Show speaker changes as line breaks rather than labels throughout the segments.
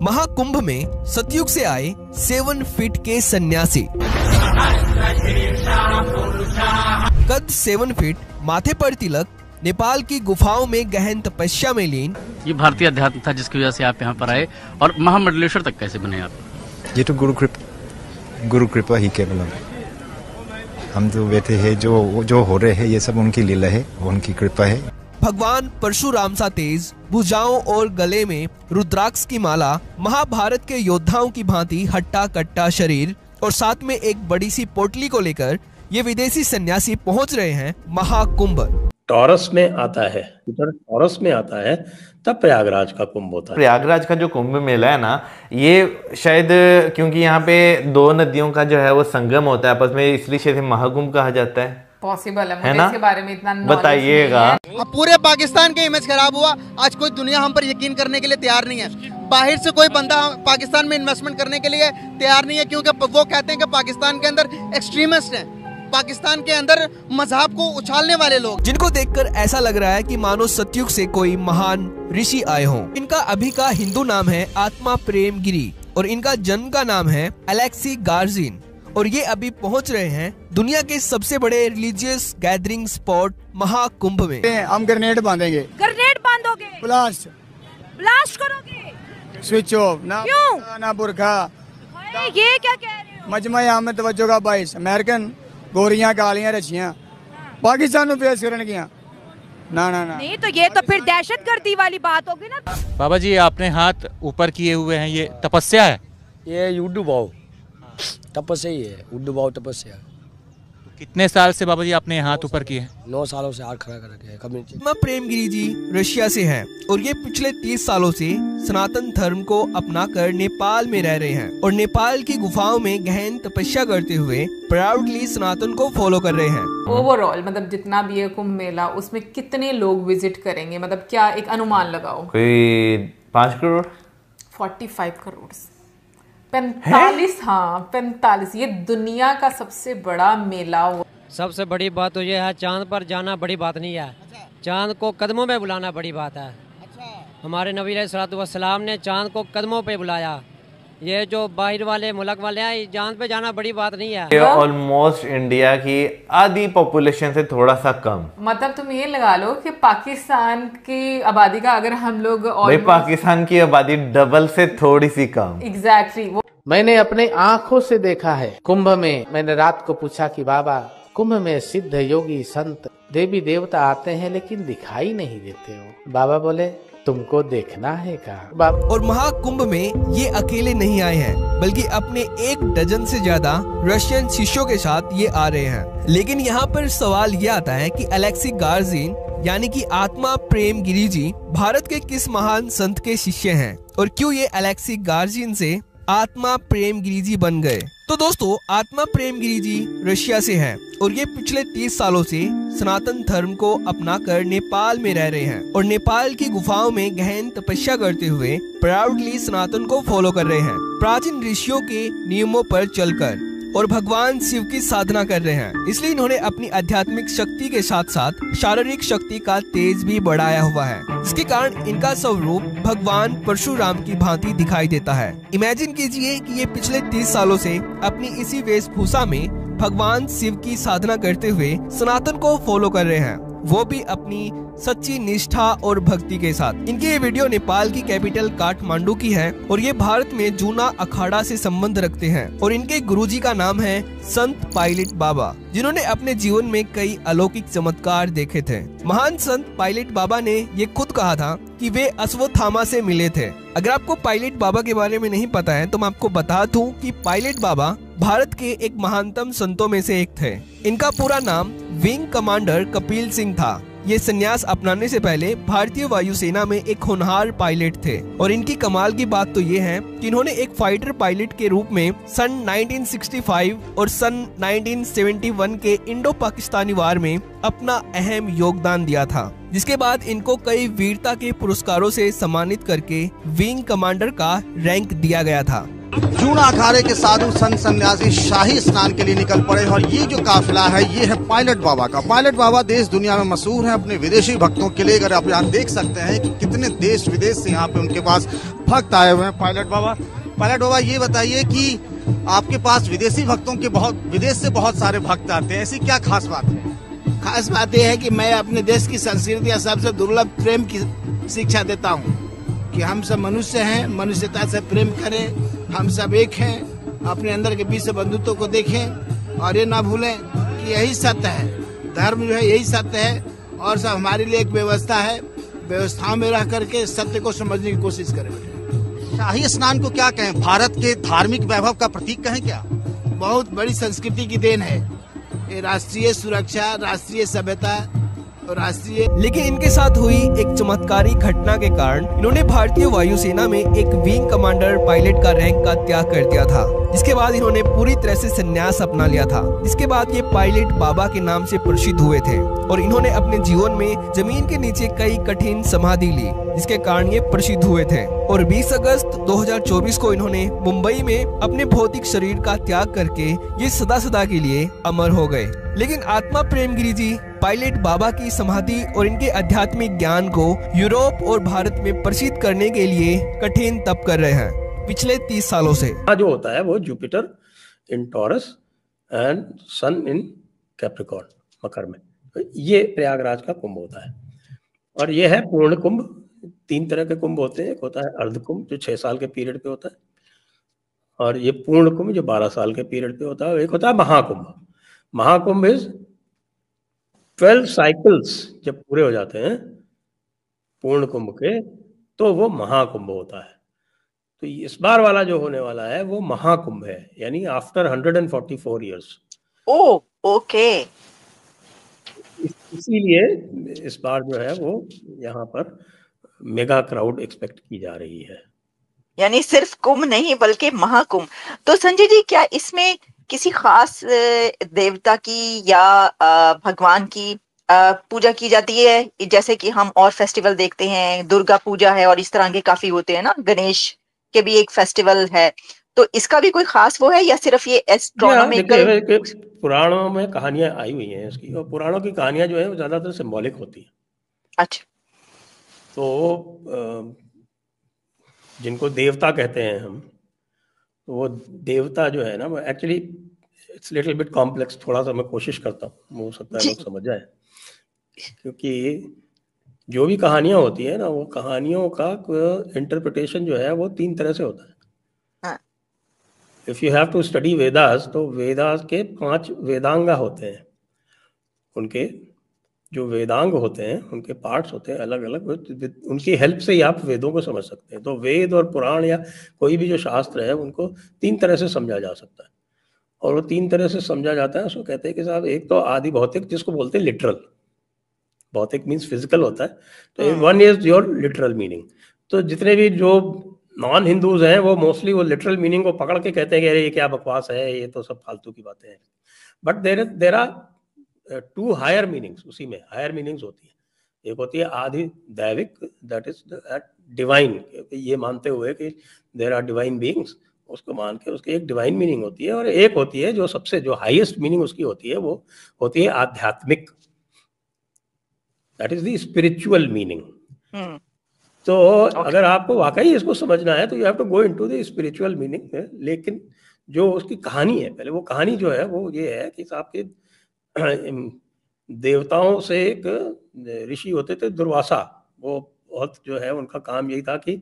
महाकुंभ में सतयुग से आए 7 फीट के सन्यासी, कद 7 फीट, माथे पर तिलक, नेपाल की गुफाओं में गहन तपस्या में लीन।
ये भारतीय अध्यात्म था जिसकी वजह से आप यहाँ पर आए, और महामंडलेश्वर तक कैसे बने आप?
ये तो गुरु कृपा ही केवल। हम तो बैठे हैं, जो हो रहे हैं ये सब उनकी लीला है, उनकी कृपा है।
भगवान परशुराम सा तेज, भुजाओं और गले में रुद्राक्ष की माला, महाभारत के योद्धाओं की भांति हट्टा कट्टा शरीर और साथ में एक बड़ी सी पोटली को लेकर ये विदेशी सन्यासी पहुंच रहे हैं महाकुंभ।
टॉरस में आता है, टॉरस में आता है तब प्रयागराज का कुंभ होता है।
प्रयागराज का जो कुंभ मेला है ना, ये शायद क्योंकि यहाँ पे 2 नदियों का जो है वो संगम होता है आपस में, इसलिए शायद महाकुंभ कहा जाता है।
पॉसिबल है ना? इसके बारे में इतना
बताइएगा।
अब पूरे पाकिस्तान के इमेज खराब हुआ, आज कोई दुनिया हम पर यकीन करने के लिए तैयार नहीं है। बाहर से कोई बंदा पाकिस्तान में इन्वेस्टमेंट करने के लिए तैयार नहीं है, क्योंकि वो कहते हैं कि पाकिस्तान के अंदर एक्सट्रीमिस्ट हैं, पाकिस्तान के अंदर मजहब को उछालने वाले लोग,
जिनको देखकर ऐसा लग रहा है कि मानो सतयुग से कोई महान ऋषि आए हों। इनका अभी का हिंदू नाम है आत्मा प्रेम गिरी और इनका जन्म का नाम है अलेक्सी गार्जिन, और ये अभी पहुंच रहे हैं दुनिया के सबसे बड़े रिलीजियस गैदरिंग स्पॉट महाकुंभ में।
हम ग्रेनेड बांधेंगे।
ग्रेनेड बांधोगे? ब्लास्ट करोगे?
स्विच ऑफ ना,
क्यों?
ना बुरखा।
ये क्या कह रहे हो?
मजमा अहमद तवज्जो का 22 अमेरिकन गोरियां कालियां रचियां पाकिस्तान में पेश करने की ना
नहीं, तो ये तो फिर दहशतगर्दी वाली बात होगी ना।
बाबा जी आपने हाथ ऊपर किए हुए हैं, ये तपस्या है?
ये युद्ध भाव तपस्या ही है, युद्ध भाव तपस्या।
कितने साल से बाबा जी आपने हाथ ऊपर किए हैं?
9 सालों से हाथ खड़ा करके है।
आत्मा प्रेम गिरी जी रशिया से हैं और ये पिछले 30 सालों से सनातन धर्म को अपनाकर नेपाल में रह रहे हैं और नेपाल की गुफाओं में गहन तपस्या करते हुए प्राउडली सनातन को फॉलो कर रहे हैं।
ओवरऑल मतलब जितना भी है कुंभ मेला, उसमें कितने लोग विजिट करेंगे? मतलब क्या एक अनुमान लगाओ?
कोई 5 करोड़
45 करोड़ 45, हाँ 45। ये दुनिया का सबसे बड़ा मेला हो।
सबसे बड़ी बात तो ये है, चांद पर जाना बड़ी बात नहीं है, चांद को कदमों में बुलाना बड़ी बात है। हमारे नबी अलैहिस्सलातु वस्सलाम ने चांद को कदमों पे बुलाया। ये जो बाहर वाले मुल्क वाले हैं, चांद पे जाना बड़ी बात नहीं है।
ये ऑलमोस्ट इंडिया की आधी पॉपुलेशन से थोड़ा सा कम।
मतलब तुम ये लगा लो कि पाकिस्तान की आबादी का अगर हम लोग
पाकिस्तान की आबादी डबल से थोड़ी सी कम।
एग्जैक्टली।
मैंने अपने आंखों से देखा है कुंभ में। मैंने रात को पूछा कि बाबा, कुंभ में सिद्ध योगी संत देवी देवता आते हैं लेकिन दिखाई नहीं देते हो। बाबा बोले तुमको देखना है का।
और महाकुंभ में ये अकेले नहीं आए हैं, बल्कि अपने 1 डजन से ज्यादा रशियन शिष्यों के साथ ये आ रहे हैं। लेकिन यहाँ पर सवाल ये आता है कि अलेक्सी गार्जिन यानी कि आत्मा प्रेम गिरी जी भारत के किस महान संत के शिष्य हैं और क्यों ये अलेक्सी गार्जिन से आत्मा प्रेम गिरी जी बन गए? तो दोस्तों, आत्मा प्रेम गिरी जी रशिया से हैं और ये पिछले 30 सालों से सनातन धर्म को अपनाकर नेपाल में रह रहे हैं और नेपाल की गुफाओं में गहन तपस्या करते हुए प्राउडली सनातन को फॉलो कर रहे हैं, प्राचीन ऋषियों के नियमों पर चलकर, और भगवान शिव की साधना कर रहे हैं। इसलिए इन्होंने अपनी आध्यात्मिक शक्ति के साथ साथ शारीरिक शक्ति का तेज भी बढ़ाया हुआ है, जिसके कारण इनका स्वरूप भगवान परशुराम की भांति दिखाई देता है। इमेजिन कीजिए कि ये पिछले 30 सालों से अपनी इसी वेशभूषा में भगवान शिव की साधना करते हुए सनातन को फॉलो कर रहे हैं, वो भी अपनी सच्ची निष्ठा और भक्ति के साथ। इनकी ये वीडियो नेपाल की कैपिटल काठमांडू की है और ये भारत में जूना अखाड़ा से संबंध रखते हैं और इनके गुरुजी का नाम है संत पायलट बाबा, जिन्होंने अपने जीवन में कई अलौकिक चमत्कार देखे थे। महान संत पायलट बाबा ने ये खुद कहा था कि वे अश्वत्थामा से मिले थे। अगर आपको पायलट बाबा के बारे में नहीं पता है तो मैं आपको बता दूं कि पायलट बाबा भारत के एक महानतम संतों में से एक थे। इनका पूरा नाम विंग कमांडर कपिल सिंह था। ये संन्यास अपनाने से पहले भारतीय वायुसेना में एक होनहार पायलट थे और इनकी कमाल की बात तो ये है कि इन्होंने एक फाइटर पायलट के रूप में सन 1965 और सन 1971 के इंडो पाकिस्तानी वार में अपना अहम योगदान दिया था, जिसके बाद इनको कई वीरता के पुरस्कारों से सम्मानित करके विंग कमांडर का रैंक दिया गया था।
जूना अखाड़े के साधु संत सन्यासी शाही स्नान के लिए निकल पड़े और ये जो काफिला है ये है पायलट बाबा का। पायलट बाबा देश दुनिया में मशहूर है अपने विदेशी भक्तों के लिए। अगर आप यहाँ देख सकते हैं कि कितने देश विदेश से यहाँ पे उनके पास
भक्त आए हुए हैं। पायलट बाबा ये बताइए कि आपके पास विदेश से बहुत सारे भक्त आते हैं, ऐसी क्या खास बात है?
खास बात यह है कि मैं अपने देश की संस्कृति या सबसे दुर्लभ प्रेम की शिक्षा देता हूँ कि हम सब मनुष्य हैं, मनुष्यता से प्रेम करें, हम सब एक हैं, अपने अंदर के बीच बंधुत्व को देखें और ये ना भूलें कि यही सत्य है, धर्म जो है यही सत्य है और सब हमारे लिए एक व्यवस्था है, व्यवस्थाओं में रह करके सत्य को समझने की कोशिश करें।
शाही स्नान को क्या कहें, भारत के धार्मिक वैभव का प्रतीक कहें क्या?
बहुत बड़ी संस्कृति की देन है ये, राष्ट्रीय सुरक्षा, राष्ट्रीय सभ्यता और राष्ट्रीय।
लेकिन इनके साथ हुई एक चमत्कारी घटना के कारण इन्होंने भारतीय वायुसेना में एक विंग कमांडर पायलट का रैंक का त्याग कर दिया था, जिसके बाद इन्होंने पूरी तरह से संन्यास अपना लिया था। जिसके बाद ये पायलट बाबा के नाम से प्रसिद्ध हुए थे और इन्होंने अपने जीवन में जमीन के नीचे कई कठिन समाधि ली, जिसके कारण ये प्रसिद्ध हुए थे। और 20 अगस्त 2024 को इन्होंने मुंबई में अपने भौतिक शरीर का त्याग करके ये सदा सदा के लिए अमर हो गए। लेकिन आत्मा प्रेमगिरी जी पायलट बाबा की समाधि और इनके आध्यात्मिक ज्ञान को यूरोप और भारत में प्रसिद्ध करने के लिए कठिन तप कर रहे हैं पिछले 30 सालों से।
जो होता है वो Jupiter in Taurus and sun in Capricorn, मकर में, ये प्रयागराज का कुंभ होता है। और ये है पूर्ण कुंभ। 3 तरह के कुंभ होते हैं, एक होता है अर्ध कुंभ जो 6 साल के पीरियड पे होता है, और ये पूर्ण कुंभ जो 12 साल के पीरियड पे होता है, और एक होता है महाकुंभ। महाकुंभ इज 12 साइकिल्स जब पूरे हो जाते हैं पूर्ण कुंभ के, तो वो महाकुंभ होता है। तो इस बार वाला जो होने वाला है वो महाकुंभ है, यानी आफ्टर 144 ईयर्स।
ओह, ओके।
इसीलिए इस बार जो है वो यहाँ पर मेगा क्राउड एक्सपेक्ट की जा रही है,
यानी सिर्फ कुंभ नहीं बल्कि महाकुंभ। तो संजय जी, क्या इसमें किसी खास देवता की या भगवान की पूजा की जाती है, जैसे कि हम और फेस्टिवल देखते हैं, दुर्गा पूजा है और इस तरह के काफी होते हैं ना, गणेश के भी एक फेस्टिवल है, तो इसका भी कोई खास वो है या सिर्फ ये एस्ट्रोनॉमिकल?
पुराणों में कहानियां आई हुई हैं इसकी, और पुराणों की कहानियां जो है वो ज्यादातर सिंबॉलिक होती है।
अच्छा।
तो जिनको देवता कहते हैं हम, तो वो देवता जो है ना, वो actually it's little bit complex, थोड़ा सा मैं कोशिश करता हूँ, हो सकता है लोग समझ जाए। क्योंकि जो भी कहानियां होती है ना, वो कहानियों का इंटरप्रिटेशन जो है वो 3 तरह से होता है। If you have to study Vedas, तो वेदास के 5 वेदांग होते हैं। उनके जो वेदांग होते हैं, उनके पार्ट्स होते हैं अलग अलग, उनकी हेल्प से ही आप वेदों को समझ सकते हैं। तो वेद और पुराण या कोई भी जो शास्त्र है उनको 3 तरह से समझा जा सकता है, और वो 3 तरह से समझा जाता है। उसको कहते हैं कि साहब, एक तो आदि भौतिक, जिसको बोलते हैं लिटरल। भौतिक मीन्स फिजिकल होता है, तो one is your literal meaning. तो जितने भी जो नॉन हिंदूज हैं वो मोस्टली वो लिटरल मीनिंग को पकड़ के कहते हैं कि अरे ये क्या बकवास है, ये तो सब फालतू की बातें हैं। But there are 2 higher meanings, उसी में हायर मीनिंग्स होती है। एक होती है आदि दैविक, दैट इज डिवाइन, ये मानते हुए कि देर आर डिवाइन बीइंग्स, उसको मान के उसकी एक डिवाइन मीनिंग होती है। और एक होती है जो सबसे जो हाईएस्ट मीनिंग उसकी होती है, वो होती है आध्यात्मिक, that is the spiritual meaning. तो अगर आपको वाकई इसको समझना है तो you have to go into the spiritual meaning. लेकिन जो उसकी कहानी है, पहले वो कहानी जो है वो ये है कि आपके देवताओं से एक ऋषि होते थे दुर्वासा, वो बहुत जो है उनका काम यही था कि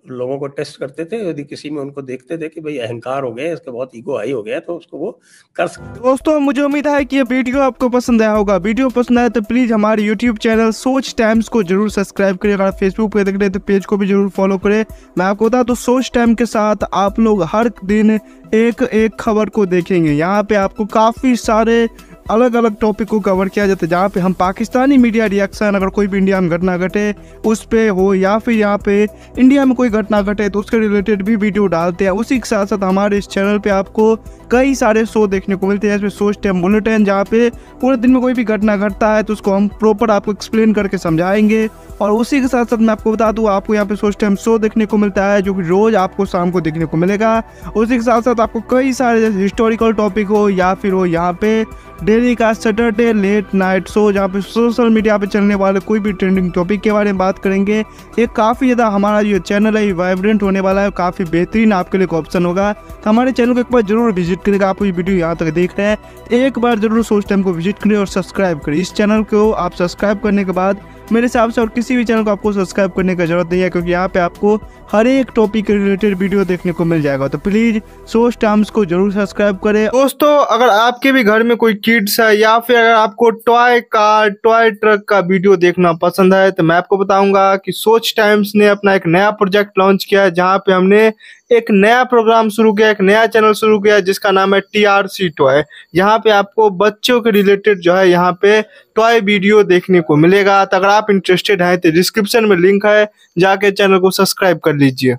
लोगों को टेस्ट करते थे। यदि किसी में उनको देखते थे कि भाई अहंकार हो गया, इसका बहुत ईगो हाई हो गया, तो उसको वो कर सकते।
दोस्तों, मुझे उम्मीद है कि ये वीडियो आपको पसंद आया होगा। वीडियो पसंद आया तो प्लीज़ हमारे यूट्यूब चैनल सोच टाइम्स को जरूर सब्सक्राइब करें। अगर फेसबुक पे देख रहे हैं तो पेज को भी जरूर फॉलो करें। मैं आपको बता तो सोच टाइम के साथ आप लोग हर दिन एक खबर को देखेंगे। यहाँ पे आपको काफ़ी सारे अलग अलग टॉपिक को कवर किया जाता है, जहाँ पे हम पाकिस्तानी मीडिया रिएक्शन, अगर कोई भी इंडिया में घटना घटे उस पे हो, या फिर यहाँ पे इंडिया में कोई घटना घटे तो उसके रिलेटेड भी वीडियो डालते हैं। उसी के साथ साथ हमारे इस चैनल पे आपको कई सारे शो देखने को मिलते हैं, जैसे सोच टाइम बुलेटिन, जहाँ पे पूरे दिन में कोई भी घटना घटता है तो उसको हम प्रॉपर आपको एक्सप्लेन करके समझाएंगे। और उसी के साथ साथ मैं आपको बता दूँ, आपको यहाँ पे सोच टाइम शो देखने को मिलता है जो कि रोज़ आपको शाम को देखने को मिलेगा। उसी के साथ साथ आपको कई सारे जैसे हिस्टोरिकल टॉपिक हो या फिर हो यहाँ पे डेली का सैटरडे लेट नाइट शो, जहाँ पे सोशल मीडिया पे चलने वाले कोई भी ट्रेंडिंग टॉपिक के बारे में बात करेंगे। ये काफ़ी ज़्यादा हमारा जो चैनल है वाइब्रेंट होने वाला है, काफ़ी बेहतरीन आपके लिए एक ऑप्शन होगा। तो हमारे चैनल को एक बार जरूर विजिट करेगा। आप ये वीडियो यहाँ तक देख रहे हैं, एक बार जरूर सोच टाइम को विजिट करें और सब्सक्राइब करें। इस चैनल को आप सब्सक्राइब करने के बाद मेरे हिसाब से और किसी भी चैनल को आपको सब्सक्राइब करने की जरूरत नहीं है, क्योंकि यहाँ पे आपको हर एक टॉपिक के रिलेटेड वीडियो देखने को मिल जाएगा। तो प्लीज सोच टाइम्स को जरूर सब्सक्राइब करें। दोस्तों, अगर आपके भी घर में कोई किड्स है या फिर अगर आपको टॉय कार टॉय ट्रक का वीडियो देखना पसंद है, तो मैं आपको बताऊंगा कि सोच टाइम्स ने अपना एक नया प्रोजेक्ट लॉन्च किया है, जहाँ पे हमने एक नया प्रोग्राम शुरू किया, एक नया चैनल शुरू किया जिसका नाम है TRC टॉय। यहाँ पे आपको बच्चों के रिलेटेड जो है यहाँ पे टॉय वीडियो देखने को मिलेगा। तो अगर आप इंटरेस्टेड हैं तो डिस्क्रिप्शन में लिंक है, जाके चैनल को सब्सक्राइब कर लीजिए।